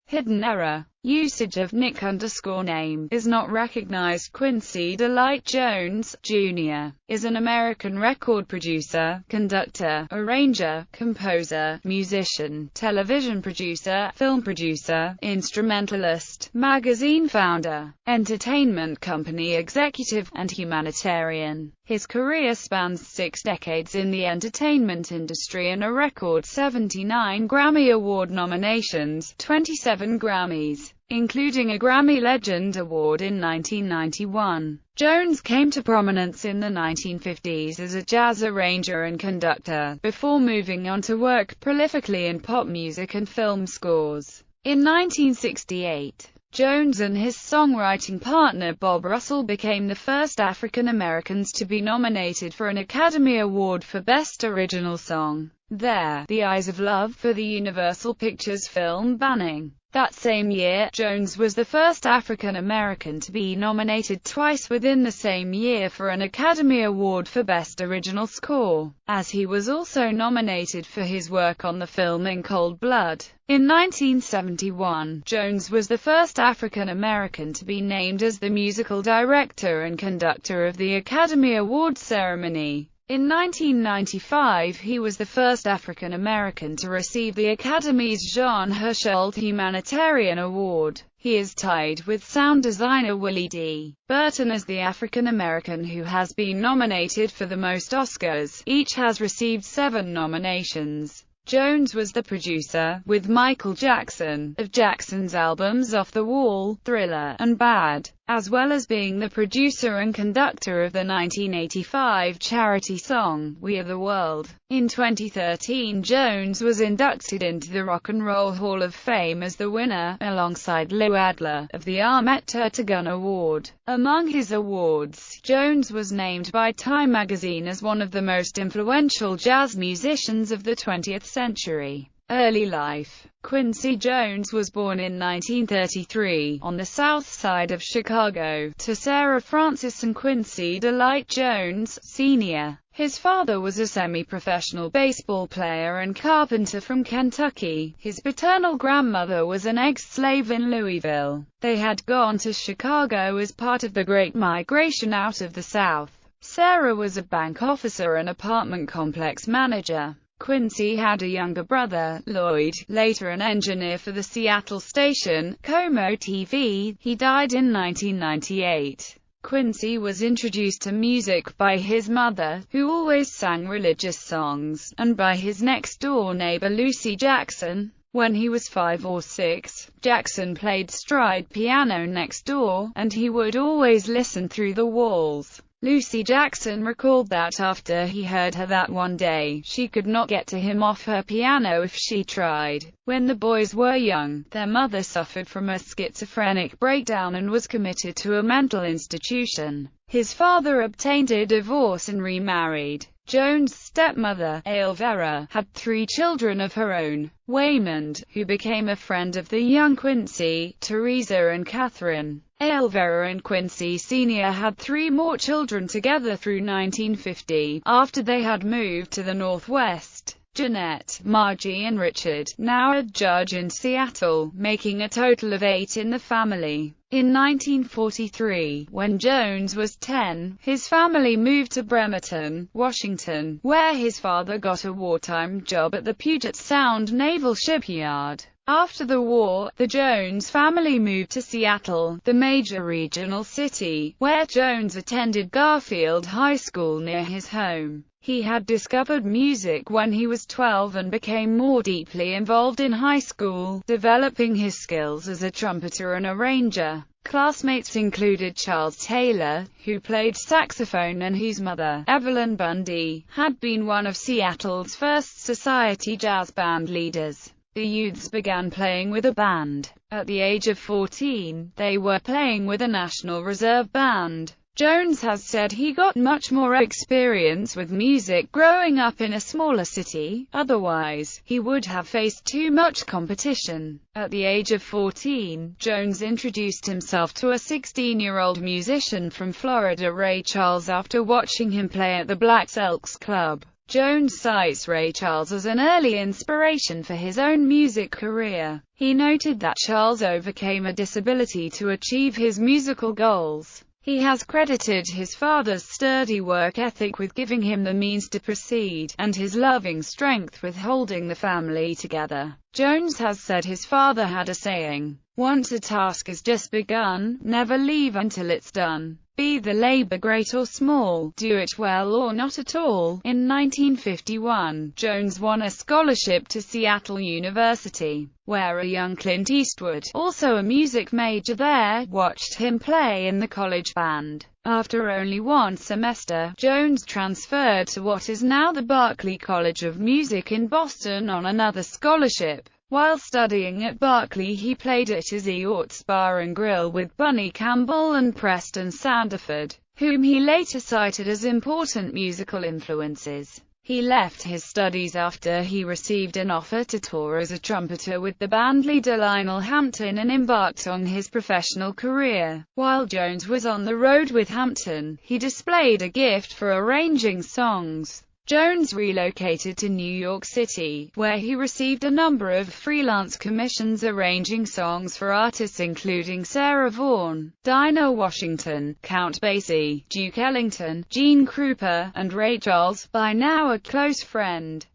Hidden error. Usage of Nick_name is not recognized. Quincy Delight Jones, Jr. is an American record producer, conductor, arranger, composer, musician, television producer, film producer, instrumentalist, magazine founder, entertainment company executive, and humanitarian. His career spans 6 decades in the entertainment industry and a record 79 Grammy Award nominations, 27 Grammys, including a Grammy Legend Award in 1991. Jones came to prominence in the 1950s as a jazz arranger and conductor, before moving on to work prolifically in pop music and film scores. In 1968, Jones and his songwriting partner Bob Russell became the first African Americans to be nominated for an Academy Award for Best Original Song. There, The Eyes of Love for the Universal Pictures film Banning. That same year, Jones was the first African American to be nominated twice within the same year for an Academy Award for Best Original Score, as he was also nominated for his work on the film In Cold Blood. In 1971, Jones was the first African American to be named as the musical director and conductor of the Academy Awards ceremony. In 1995, he was the first African American to receive the Academy's Jean Hersholt Humanitarian Award. He is tied with sound designer Willie D. Burton as the African American who has been nominated for the most Oscars. Each has received 7 nominations. Jones was the producer, with Michael Jackson, of Jackson's albums Off the Wall, Thriller, and Bad, as well as being the producer and conductor of the 1985 charity song, We Are the World. In 2013, Jones was inducted into the Rock and Roll Hall of Fame as the winner, alongside Lou Adler, of the Ahmet Ertegun Award. Among his awards, Jones was named by Time magazine as one of the most influential jazz musicians of the 20th century. Early life. Quincy Jones was born in 1933, on the south side of Chicago, to Sarah Frances and Quincy Delight Jones, Sr. His father was a semi-professional baseball player and carpenter from Kentucky. His paternal grandmother was an ex-slave in Louisville. They had gone to Chicago as part of the Great Migration out of the South. Sarah was a bank officer and apartment complex manager. Quincy had a younger brother, Lloyd, later an engineer for the Seattle station, Como TV. He died in 1998. Quincy was introduced to music by his mother, who always sang religious songs, and by his next-door neighbor Lucy Jackson. When he was 5 or 6, Jackson played stride piano next door, and he would always listen through the walls. Lucy Jackson recalled that after he heard her that one day, she could not get to him off her piano if she tried. When the boys were young, their mother suffered from a schizophrenic breakdown and was committed to a mental institution. His father obtained a divorce and remarried. Jones' stepmother, Elvira, had 3 children of her own: Waymond, who became a friend of the young Quincy, Teresa and Catherine. Elvira and Quincy Sr. had 3 more children together through 1950, after they had moved to the Northwest: Jeanette, Margie and Richard, now a judge in Seattle, making a total of 8 in the family. In 1943, when Jones was 10, his family moved to Bremerton, Washington, where his father got a wartime job at the Puget Sound Naval Shipyard. After the war, the Jones family moved to Seattle, the major regional city, where Jones attended Garfield High School near his home. He had discovered music when he was 12 and became more deeply involved in high school, developing his skills as a trumpeter and arranger. Classmates included Charles Taylor, who played saxophone and whose mother, Evelyn Bundy, had been one of Seattle's first society jazz band leaders. The youths began playing with a band. At the age of 14, they were playing with a National Reserve Band. Jones has said he got much more experience with music growing up in a smaller city, otherwise, he would have faced too much competition. At the age of 14, Jones introduced himself to a 16-year-old musician from Florida, Ray Charles, after watching him play at the Black Elks Club. Jones cites Ray Charles as an early inspiration for his own music career. He noted that Charles overcame a disability to achieve his musical goals. He has credited his father's sturdy work ethic with giving him the means to proceed, and his loving strength with holding the family together. Jones has said his father had a saying, "Once a task is just begun, never leave until it's done. Be the labor great or small, do it well or not at all." In 1951, Jones won a scholarship to Seattle University, where a young Clint Eastwood, also a music major there, watched him play in the college band. After only one semester, Jones transferred to what is now the Berklee College of Music in Boston on another scholarship. While studying at Berklee, he played at Izzy Ort's Bar and Grill with Bunny Campbell and Preston Sandiford, whom he later cited as important musical influences. He left his studies after he received an offer to tour as a trumpeter with the band leader Lionel Hampton and embarked on his professional career. While Jones was on the road with Hampton, he displayed a gift for arranging songs. Jones relocated to New York City, where he received a number of freelance commissions arranging songs for artists including Sarah Vaughan, Dinah Washington, Count Basie, Duke Ellington, Gene Krupa, and Ray Charles, by now a close friend.